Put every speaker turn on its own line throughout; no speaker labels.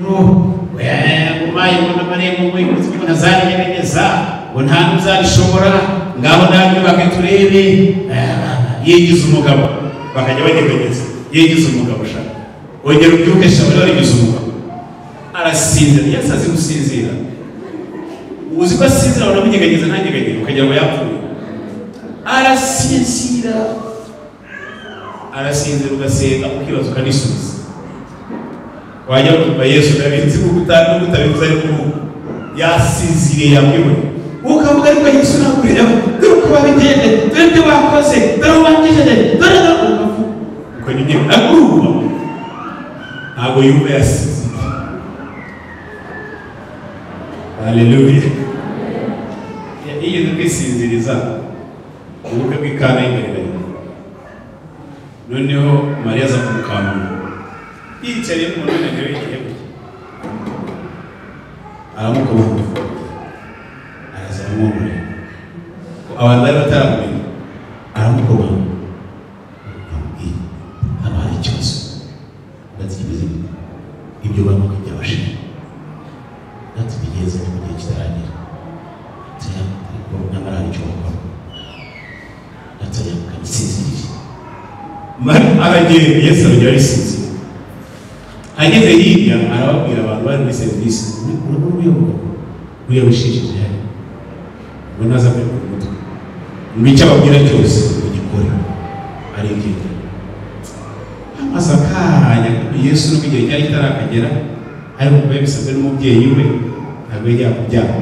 umaye ubona amarembo ngo umuntu azarigerageza ngo nta n'uzarishobora ngaho namwe bakiturebe yigize umugabo bakajya bagerageza yigize umugabo ushaka wongera ubyuke shabari warigize umugabo arasinzira yasaze gusinzira uzi ko asinzira wanamunyeganyeza ntanyeganyeze ukagira ngo yapfuye arasinzira ugasenga ukibaza ukanisubiza wajya kumva Yesu ndabizi ko utabivuze ariko yasinziriye yabwiwe ukavuga ariko Yesu nakurira dore ko babigende dore ko bakoze dore wangije dore uko nyine aguruba ntabwo yumva yasinziriye. Haleluya. Iyo kwisinziriza ubukwe bw'Ikana y'Imbere noneho Mariya aza kumukamura yicaye mu none nawe y'igihe aramukoma arazamumura abantu bari bataramumenya aramukoma hano hari ikibazo ndatigeze ibyo barimo kujya bashira natubigeze mu gihe kitaragira ariko nyamara hari icyo bakora natanya kanisinziriye aragenda Yesu arongera arisinzira ageze hirya arababwira abantu bari muri serivisi uriya wishishije hari ngo naza kuri umutwe ngo icyo ababwira cyose ugikore arigenda amaze akanya Yesu n'ubwo igihe cyari kitarakagera ariko kuba bisabwe n'umubyeyi we ntabwo yajya kubyara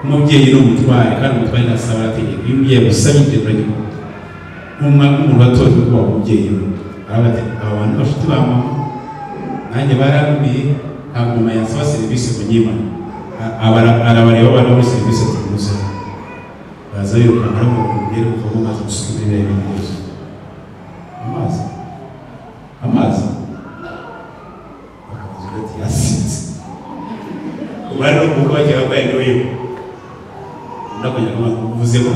umubyeyi ni umutware kandi umutware ntasaba arategeka iyo umubyeyi agusabye ibyo uragikora nk'umuntu watoje kuba umubyeyi we aravuga ati aba bantu bafite ba mama nanjye barambiye ntabwo mama yansaba serivisi mu nyimana arabareba abana muri serivisi tuguze baza yiruka baramubwira kuva maze gusubira ibintu byose amazi bakavuga ati yasinze bari no kuvuga bagira ngo yari we ndakugira ngo uvuzeho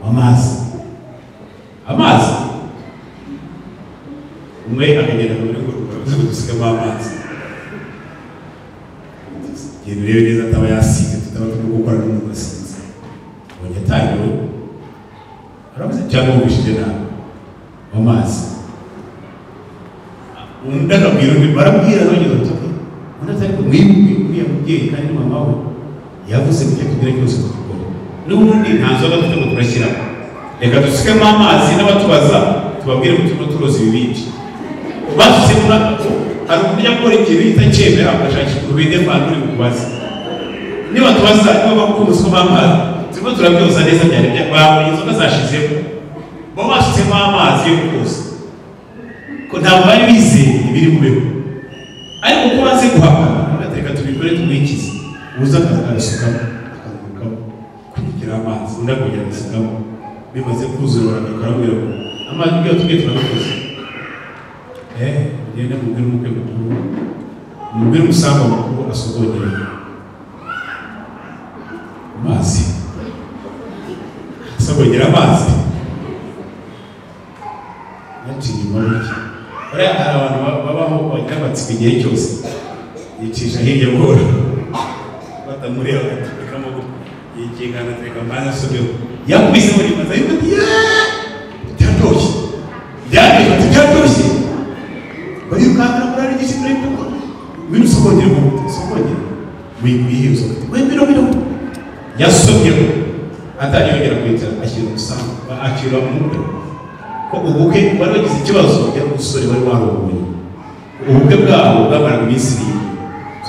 amazi umwe akagenda muri ngo dusigamo amazi genda urebe neza ataba yasize tutaba turi gukora n'umuntu wasinze ubonye atangiwe aravuze cyangwa wumvishije nabi amazi undi akabwira undi barabwira nongeza tuti undi atari kumwibuke uriya mubyeyi kandi mama we yavuze ko icyo tugira cyose tukikora n'ubundi nta nzoga dufite ngo turashyiramo reka dusigemo amazi n'abatubaza tubabwire ko turimo turoza ibibindi basuze hari uburyo akora ikintu itacyemera agashakira urubinde kandi uri bukubaze niba tubaza niba bakuzi ko bamazi turimo turabyoza neza cyane babonye inzoga zashizemo bo bashyizemo amazi yo kukoza ko ntabwo bari bizeye ibiri bubeho ariko ko baze guhakana bagateka tubikore tumwikize uza akarasukamo akarukamo kugira amazi undi akongera agasukamo bimaze kuzura bakarabwira ngo amazi ibyo tugiye turabikoze ugenda mubwire umukwe mukuru mubwire umusanga mukuru asogongere amazi asogongera amazi yaciye inyuma y'iki bariya hari abantu babaho bagira amatsiko igihe cyose yicisha hirya buhoro batamureba agaturikamo yikingana atereka amazi asobeho yakubise muri mazi ariko ati byaryoshye byaryoshye bayirukanga muri ari gisi muri kuko bino sogongera mu sogongera wiyo sogongera wembiro yasobyeho atanyongera kwitira ashyira umusango akira umukwe ko ubukwe bari bagize ikibazo cy'umusore wari warongoye ubukwe bwabo bwamaraga iminsi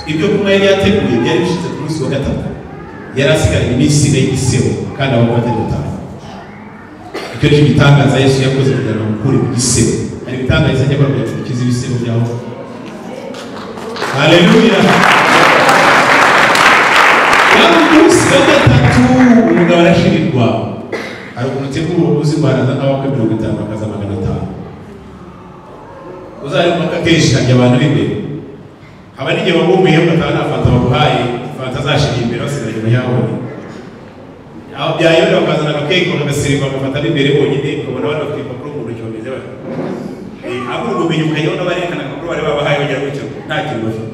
ibyo kunywa yari yateguye byari bishize ku munsi wa gatatu yari asigaranye iminsi ine y'igisebo kandi abo batari gutaha icyo ni igitangaza Yesu yakoze kugira ngo amukure mu gisebo hari ibitangaza ajya akora kugira ngo akize ibisebo byaho. Haleluya. Umunsi wa gatatu umugabo arashirirwa hari ukuntu utegura ubuzi baraza nk'abakwe 50 bakaza 500 uzarimo akenshi hajya abantu b'imbere haba n'igihe bagumbuye batanga na fanta baguhaye fanta zashira imbere basigaye mu yawe aho byayobera bakazana agakeke bakagasiriva bagafata n'imbere bonyine ukabona bari bafite impapuro mu ntoki bameze bati ahubwo ubumenyi ukajyaho n'abarekana agapapuro bari babahaye bagira gutyo nta kintu bafite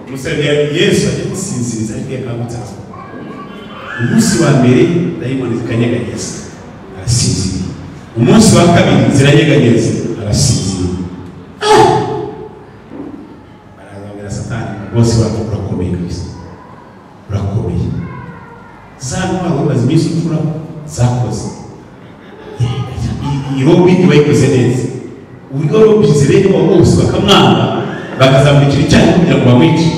umusabye Yesu agisinziriza ariko yakangutse umunsi wa mbere dayimoni zikanyeganyeza arasinzira umunsi wa kabiri ziranyeganyeza arasinzira barazabwira Satani bose urakomeye kabisa urakomeye za ntwaro bazi iminsi ukura zakoze irobi ntibayikoze neza uburyo robize rero bose bakamwanga bakazamurikira icyayi kugira ngo bamwice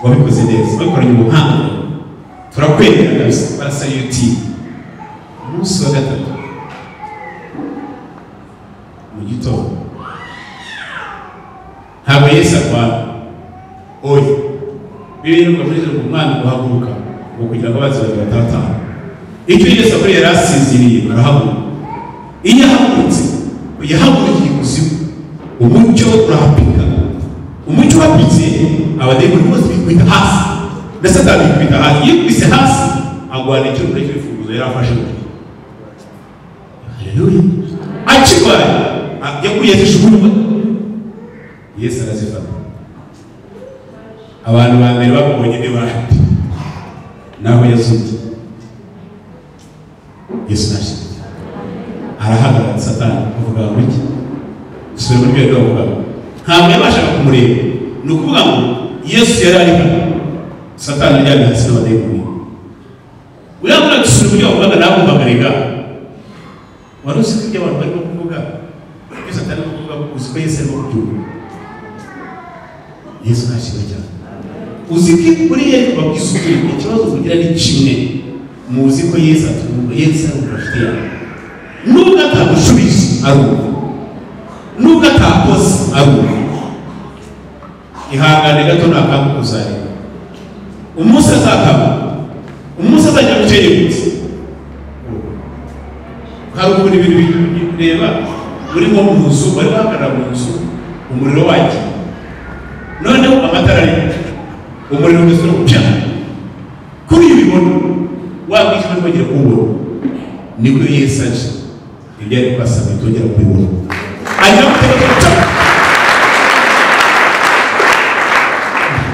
wabikoze neza bakoranye ubuhanga turakwemera kabisa barasayuti umunsi wa gatatu mu gitondo ntabwo Yesu arwana oya bibirirwa muri zo umwana guhaguruka ngo kugira ngo abazi batatana icyo Yesu akora yari asinziriye arahaguruka iyo ahagurutse yahagurukiye kuzimu umucyo urahapika umucyo wapitse abadayimoni bose bikubita hasi na Satani bikubita hasi yikubise hasi agwana icyo muri cyo ifunguzo yari afashe muri haleluya akigwaye yakuye zishubumba Yesu arazifata abantu ba mbere babonye ni bandi naho yazutse Yesu nashimye arahagarara Satani avuga ngo iki usubira muri byo avuga ntabwo yabashaga kumureba ni ukuvuga ngo Yesu yari ari hano Satani yari hasi n'abadayimoni uyabona gusubira mu byo avuga nawe umvagarega wari uzi ko ibyo abantu barimo kuvuga ibyo Satani arimo kuvuga uzi ko Yesu arimo kubyumva Yesu nashimye cyane uzi ko kuri ye babwiza ukuri ikibazo kugira ni kimwe muzi ko Yesu atumva Yesu ari umufite yawe nubwo atagushubije arumva nubwo atakoze arumva ihangane gato nakangu kuzareba umunsi azakama umunsi azajya guceyegutse hari ukuntu ibintu bireba urimo mu nzu bari bahagarara mu nzu umuriro wagiye noneho amatara ari umuriro ugasura kuca kuri ibi bibona wabwishyura ntibagire kuwubona nibwo Yesu aje ibyo ari kwasaba itongera kubibona ajya gutegeka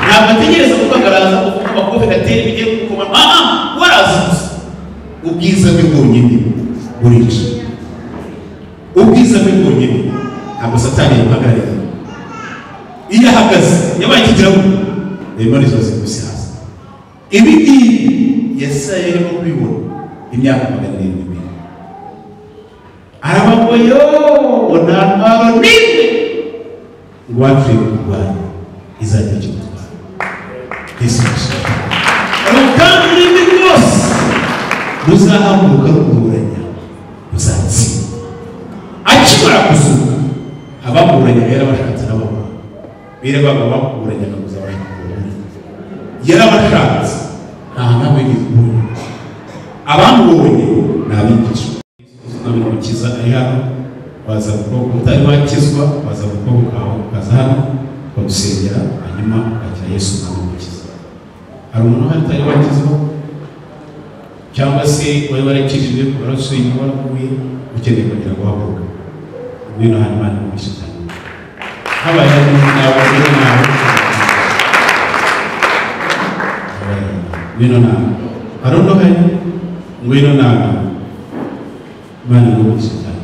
ntabwo ategereza kubagaragaza kuko abakofe gatera ibigiye gukoma warazuze ubwiza bwe bwonyine burica ubwiza bwe bwonyine ntabwo Satani yamuhagararira iyo ahagaze yabaye ikigeraho dayimoni zose kubisi hasi ibi ngibi Yesaya yarimo kubibona imyaka 700 arabagoyo nta ntwaro n'imwe ngo wapfuye kurwanya izajya cy'umutwaro Yesu kandi n'ibindi byose ruzahaguruka rukuranya ruzatsinda akimara kuzuka abakuranya yarabashatse n'abagabo birebaga bakuranya akaguza abashaka yarabashatse nta ntabwo yigeze kubona abamubonye ni abigisha Umukiza ari hano waza gukora utari wakizwa waza gukora kawe ukaza hano bagusengera hanyuma ukakira Yesu n'Umukiza hari umuntu hano utari wakizwa cyangwa se wari warakijijwe warasuye warakuye ukeneye kugira ngo uhaguruke ngwino hano Imana imugishe cyane habaye nawe ngwino nawe hari undi uhari ngwino nawe Imana imugishe cyane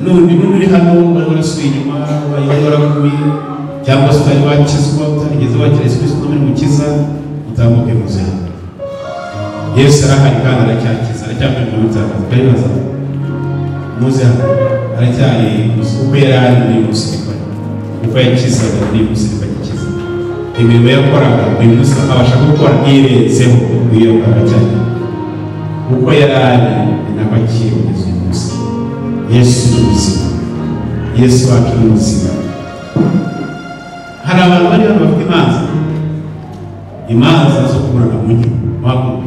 n'undi muntu uri hano wari warasuye inyuma wari warakuye cyangwa se utari wakizwa utarigeze wakira Yesu Kristo n'Umukiza utambuke muze hano Yesu arahari kandi aracyakiza aracyafite n'ubutakaza karibaza muze hano aracyari uko yari ari muri musirikare uko yakizaga muri musirikare kiza imirimo yakoraga buri munsi abasha gukora n'irenzeho iyo aracyari uko yari ari nako akiyongeza uyu munsi Yesu n'ubuzima Yesu wacu n'ubuzima hari abantu bari bafite imanza zo kuburana mu gihe mpamvu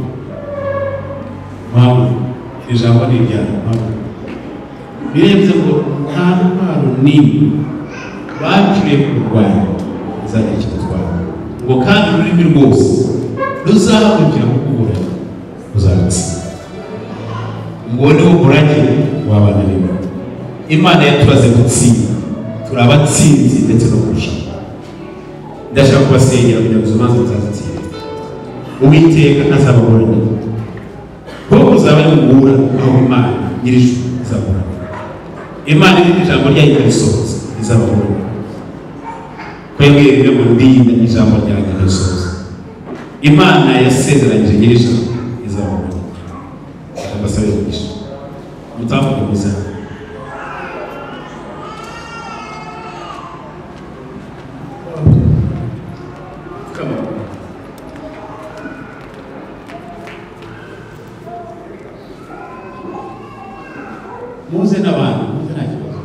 ijambo ni iryawe mpamvu birebye ngo nta ntwaro n'imwe bakiriye kurwanya izajya ikidutwara ngo kandi ururimi rwose ruzahagurukira kukuburana uzarutsinda ngo niwo murage w'abananiwe Imana yaturaze gutsinda turabatsinzi ndetse no kurushaho ndashaka kubasengera kugira ngo umanze mutazitsire. Uwiteka azababurana kuko uzaba ari guhura aho Imana nyir'ijuru izaburana. Imana iri ijambo ryayo ikarisohoza izababurana. Kwebwe rero ngo ndinde ijambo ryanjye risohoza. Imana yasezeranyije nyir'ijuru izababurana. Abasabe umugisha mutavuge muza. Muze n'abantu, muze nta kibazo.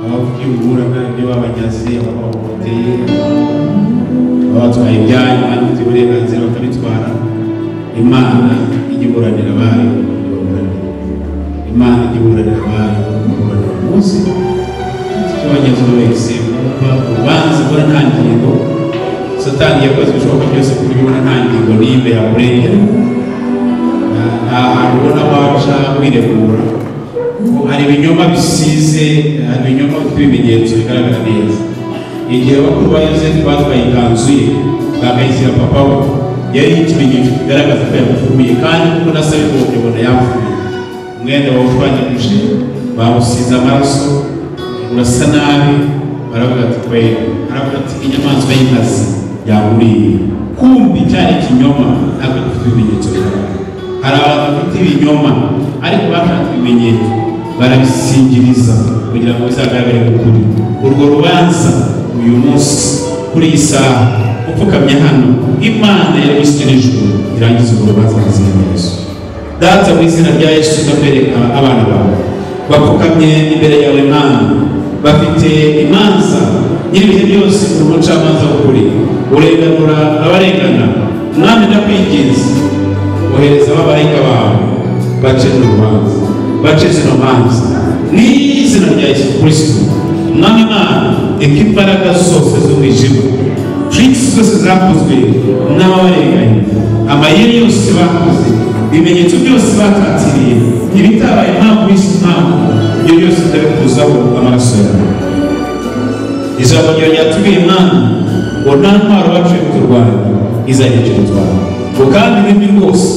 Abavuga ingurane ibyo babanyaze, abahohoteye, abatwaye ibyanyu, abandi bafite uburenganzira bakabitwara. Imana ijya iburanira abayo, Imana ijya iburanira abayo, muze icyo banyaze wese mwumva urubanza rwa nta ngingo. Satani yakoze ibishoboka byose kubibona nta ngingo n'imwe yakurengera. Nta hantu ubona waca wiregura. Hari ibinyoma bisize, hari ibinyoma by'ibimenyetso bigaragara neza. Igihe bakuru ba Yosefu batwaye ikanzu ye bakayishyira papa we, yari ikimenyetso kigaragaza ko yapfuye, kandi kuko na se ariko ubona yapfuye. Umwenda wawutwanyaguje, bawusize amaraso, urasa nabi, baravuga ati kweli, aravuga ati inyamaswa y'inkazi yamuriye. Kumbi cyari ikinyoma, ntabwo dufite ibimenyetso bigaragara. Hari abantu bafite ibinyoma ariko bashatse ibimenyetso barabisingiriza kugira ngo bizagaragare ukuri. Urwo rubanza uyu munsi kuri iyi saha upfukamye hano, Imana yarabishyikirije irangiza urwo rubanza mu izina rya Yesu. Data, mu izina rya Yesu ndakwereka abana bawe bapfukamye imbere yawe Mana, bafite imanza n'ibihe byose ku mucamanza w'ukuri, urenganura abarengana. Mwami ndakwinginze, ohereza abamarayika bawe bace n'urubanza, bace zino manza n'izina rya Yesu Kristo. Mwami Imana, imbaraga zose z'umwijima, tricks zose zakozwe n'ababarenganya, amayeri yose bakoze, ibimenyetso byose batatiriye, ibitabaye impamvu y'isi impamvu, ibyo byose ndabikuzaho amaraso yawe. Ijambo ryawe ryatubwiye Imana ngo nta ntwaro baciye kuturwanya izagikirizwa, ngo kandi n'ibindi rwose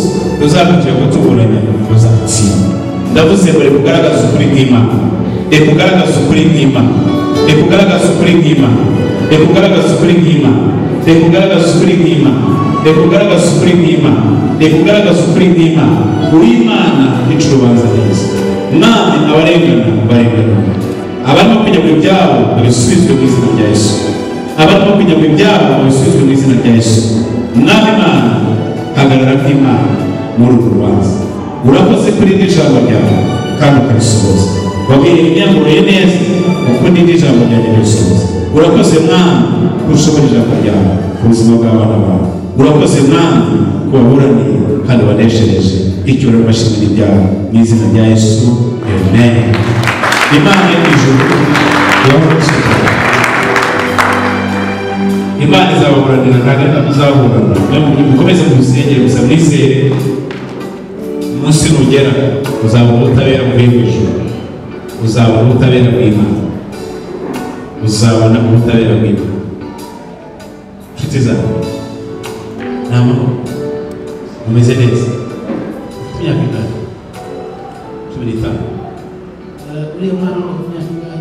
ruzagukira kutuburanya ruzatsinda. Ndavuze ngo reka ugaragaze ukuri nk'Imana, reka ugaragaze ukuri nk'Imana, reka ugaragaze ukuri nk'Imana, reka ugaragaze ukuri nk'Imana, reka ugaragaze ukuri nk'Imana, reka ugaragaze ukuri nk'Imana, reka ugaragaze ukuri nk'Imana. Uri Imana ica urubanza neza. Mwami, abarengana barengana, abarimo kujya mu byabo babisubizwe mu izina rya Yesu, abarimo kujya mu byabo babisubizwe mu izina rya Yesu. Mwami Imana, hagarara nk'Imana muri uru rubanza. Urakoze kuri iri jambo ryawe kandi ukarisohoza. Wabwiye imyamburoye neza kuko n'iri jambo ryawe ririsohoza. Urakoze Mwami ko ushobora ijambo ryawe ku buzima bw'abana bawe. Urakoze Mwami ko waburaniye kandi waneshereje. Icyubahiro n'amashimwe n'ibyawe mu izina rya Yesu, amen. Imana y'ijuru yahoraho. Imana izababuranira, ntabwo izaburana. Mukomeze musengere gusa mwizere. Umunsi nugera uzabona ubutabera buvuye mu ijuru, uzabona ubutabera bw'Imana, uzabona ubutabera bw'Imana. Nshuti zawe, ni amahoro, mumeze neza. Imyaka ingana 15. Uriya mwana wa imyaka ingana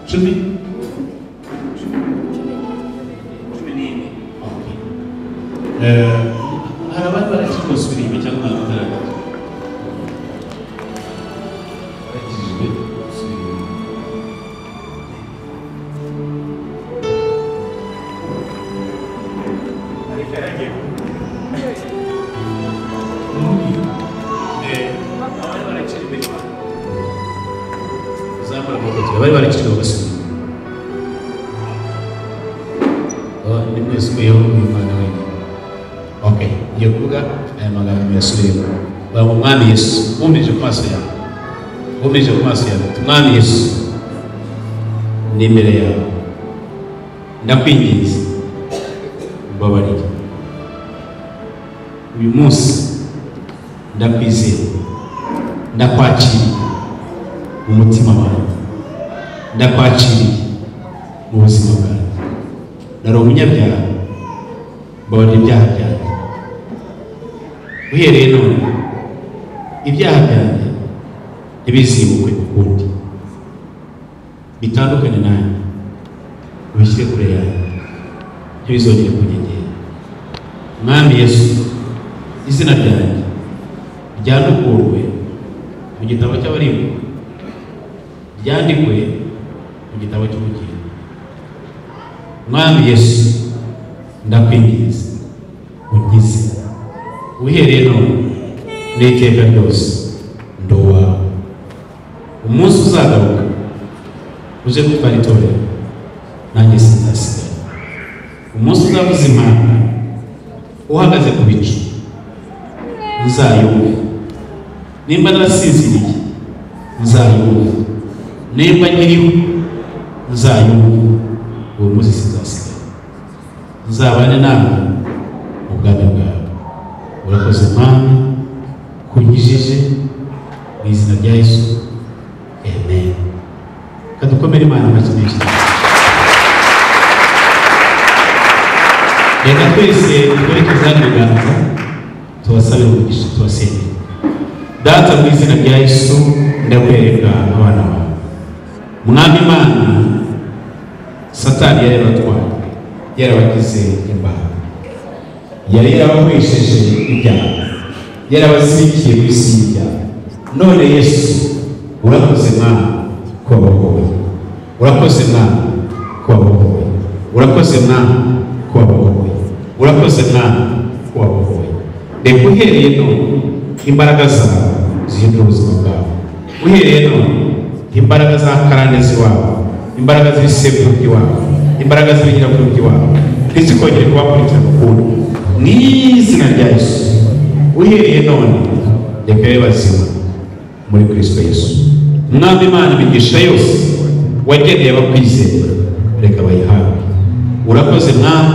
10. Hari abandi barakikosura inyuma cyangwa ntabwo bataragera barakijijwe gusubira inyuma. Ariko yaragiye abari barakiri imbere uzamura amaboko, abari barakiri bagasubira. Ni mwese umuyeho Imana wenyine. Okay, iyo kuvuga aya magambo yasubiyemo. Baba Mwami Yesu, wumvije ku maso yawe, wumvije ku maso yawe. Mwami Yesu, ni imbere yawe, ndakwinginze ubabarire. Uyu munsi ndakwizeye, ndakwakira umutima wawe, ndakwakiriye mu buzima bwawe. Nari umunyabyaha, mbabarira ibyaha byanjye. Uhereye none ibyaha byanjye ntibizibukwe ukundi, bitandukanye nanjye, ubishyire kure yawe, ntibizongere kunyegera. Mwami Yesu, izina ryanjye ryandukurwe mu gitabo cy'abarimbuka, ryandikwe mu gitabo cy'ubugingo. Mwami Yesu, ndakwinginze unkize, uhereye none n'iteka ryose ndi uwawe. Umunsi uzagaruka uje gutwara itorero, nanjye sinzasigara. Umunsi uzavuza impanda uhagaze ku bicu, nzayumve. Nimba narasinziriye, nzayumve. Nimba nkiriho, nzayumve. Uwo munsi sinzasigara, nzabane nawe mu bwami bwawe. Urakoze Mwami kunkijije, mu izina rya Yesu, amen. Kadukomere Imana amashyi menshi. Reka twese twerekeze ibiganza, tubasabire umugisha, tubasengere. Data, mu izina rya Yesu ndakwereka abana bawe. Mwami Imana, Satani yari yaratwaye, yarabagize imbaho, yari yarabahwesheje ibyaha, yarabasikiye mu isi y'ibyaha. None Yesu, urakoze Mwami ko wabahoye, urakoze Mwami ko wabahoye, urakoze Mwami ko wabahoye, urakoze Mwami ko wabahoye. Reka uhereye none imbaraga zawe zihindura ubuzima bwawe. Uhereye none imbaraga za karandezi wawe, imbaraga z'ibisekuruza by'iwawe, imbaraga z'ibinyirakuru by'iwawe ntizikongere kubakurikirana ukundi, mu izina rya Yesu. Uhereye none reka babe bazima muri Kristo Yesu. Mwami Imana, imigisha yose wageneye abakwizera reka bayihawe. Urakoze Mwami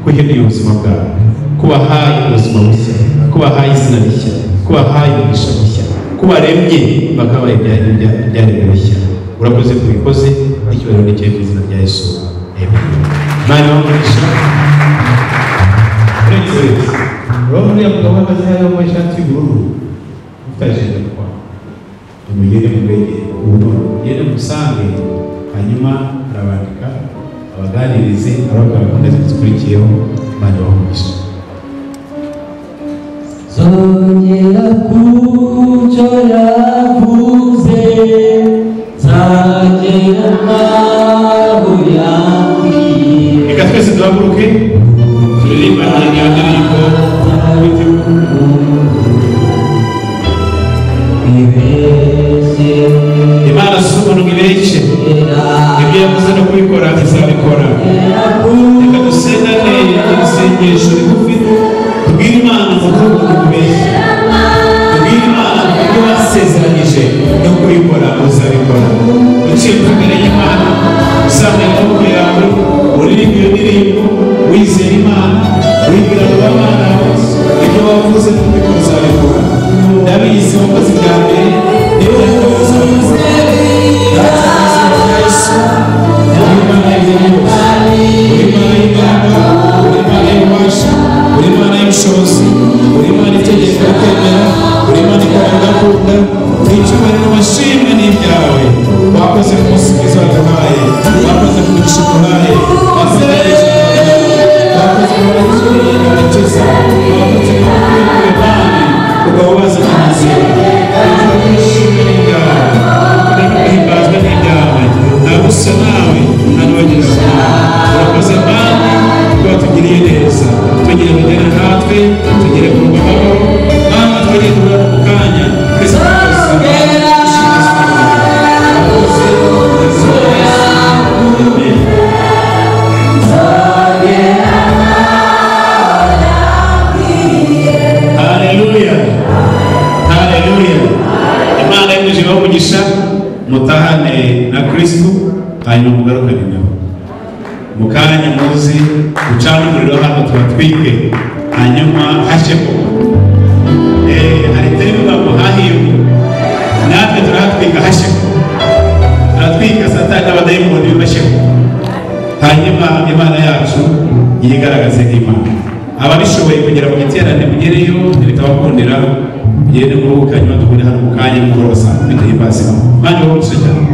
kuhinduye ubuzima bwawe, kubahaye ubuzima bushya, kubahaye izina rishya, kubahaye umugisha mushya, kubaremye bakabaye ibyaremwe bishya. Urakoze kubikoze, icyubahiro ni cyawe mu izina rya Yesu, amen. Imana ibamugisha. Uretse roho uriya mugabo uhagaze hariya wambaye ishati y'ubururu ufite ajenda mu kwaha, nimugende mubegere ubu, mugende musange, hanyuma arabandika abaganirize, ababwira gahunda zikurikiyeho. Imana ibamugisha.
Zongera kucyo yavuze, nzagera naho yambwiye.
Reka twese duhaguruke turirimbane iyo ndirimbo Imana si umuntu ngo ibeshye, ibyo yavuze no kubikora izabikora. Reka dusengane isengesho rigufi, tubwire Imana ngo ntabwo kubeshye, tubwire Imana ngo ibyo wasezeranyije no kubikora uzabikora. Uciye imbere y'Imana, uzamuye amaboko yawe, uririmba iyo ndirimbo, wizera Imana, wibwira ngo Imana ibyo wavuze no kubikora uzabikora. Ndabizi wakoze ibya mbere, niba yakora uzabikora. Mutahane na Kristo, hanyuma mugarukane nawe. Mukanya muzi gucana umuriro hano tubatwike, hanyuma hasheko. Hari teri ngo hahiwe, natwe turahatwika hasheko. abadayimoni bibashyeho, hanyuma Imana yacu yigaragaze nk'Imana. Ababishoboye kugera mu giterane mugereyo, nibitabakundira mugende muruhukanye, duhure hano mu kanya mugoroba saa 12 y'imbazi. Imana ibahe umugisha cyane.